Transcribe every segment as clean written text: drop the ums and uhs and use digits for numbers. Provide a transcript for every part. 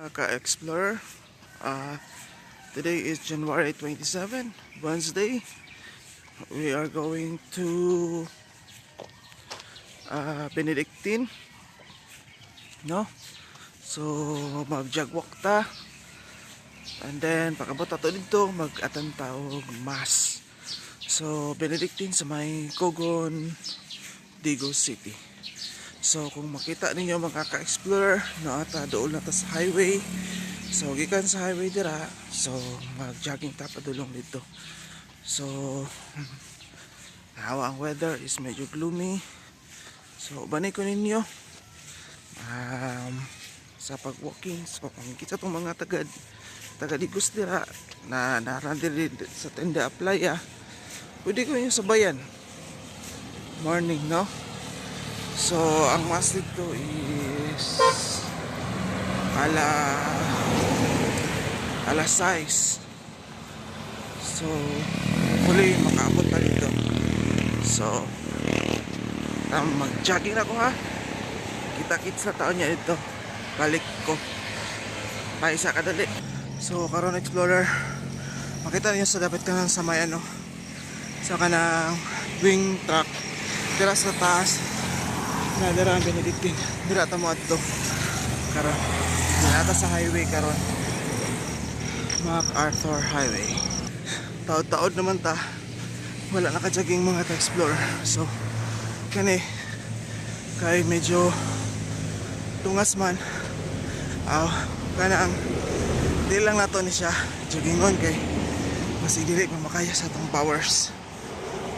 mga ka-explorer. Today is January 27, Wednesday. We are going to Benedictine, no? So mag-jagwalk ta, and then pagabot ato dito mag-attend ta og mass. So Benedictine sa may Cogon, Digo City. So kung makita ninyo mga ka-explorer, no, ata doon na ta sa highway. So gikan sa highway dira, so mag-jogging ta padulong dito. So hawa ang weather is medyo gloomy. So banay ko ninyo sa pag-walking. So kung kita tong mga taga-Digos dira na narandir sa tenda playa, pwede ko ninyo sabayan morning, no? So ang mas dito is alas 6. So hopefully makaabot na dito. So mag-jogging ako, ha. Kita-kits na taon niya dito. Balik ko paisa kadali. So karon explorer, makita niyo sa dapat kanang sa may ano, sa kanang wing truck dira sa taas na dira ang Benedictine. Dira ta mo adto karon nata sa highway karon, MacArthur Highway. Taod-taod naman ta, wala naka-jogging mga ka-explorer. So kani kay medyo tungas man, kanang di lang nato ni siya joggingon kay mas dili makaya sa atong powers,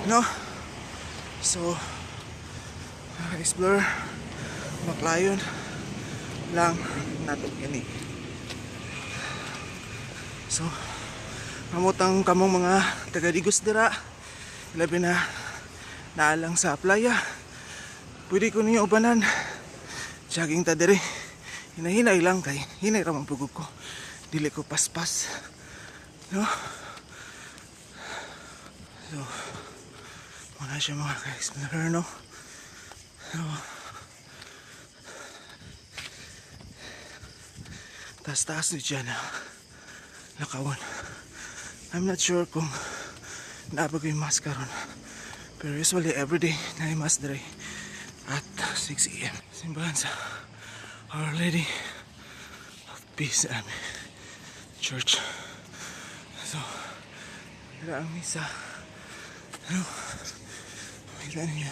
no? So explore maklayon lang nato kini. So mamutang kamong mga taga-Digos dira, labi na naalang sa playa, pwede ko ninyo ubanan jogging ta diri. Hinahinay lang kay hinay ra man pugog ko, dili ko paspas, no? So muna siya mga ka-explorer, no? So taas-taas ni dyan lakawan. I'm not sure kung naabag yung mask karon, pero usually everyday na yung mask diri at 6 AM. Simbahan sa Our Lady of Peace Church. So dira ang misa, ano, makita ninyo.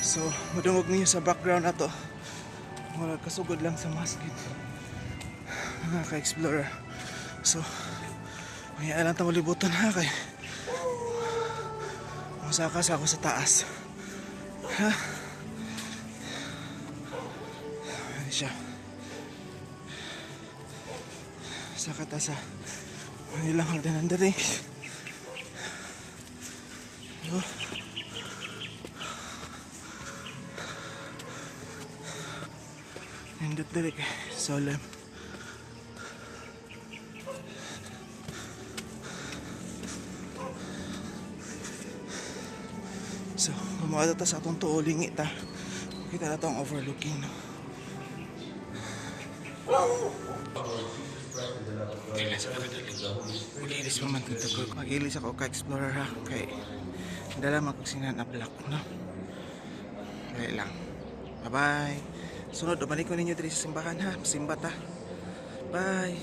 So madungog ninyo sa background nato, wala kasugod lang sa masjid mga ka-explorer. So may alam tang libutan, ha, kay masakas ako sa taas, ha. Ano siya sa kata sa Manilang Haldanan dali. Nindot dali kay solemn. So kumada ta sa atong tuoling ita, kita na itong overlooking, no? Mag-ilis pa man dito ko. Mag-ilis ako ka-explorer, ha, kay dala magsinan na black, no? Kaya lang. Bye bye. Sunod, umalik ko ninyo dito sa simbahan, ha. Simba ta. Bye.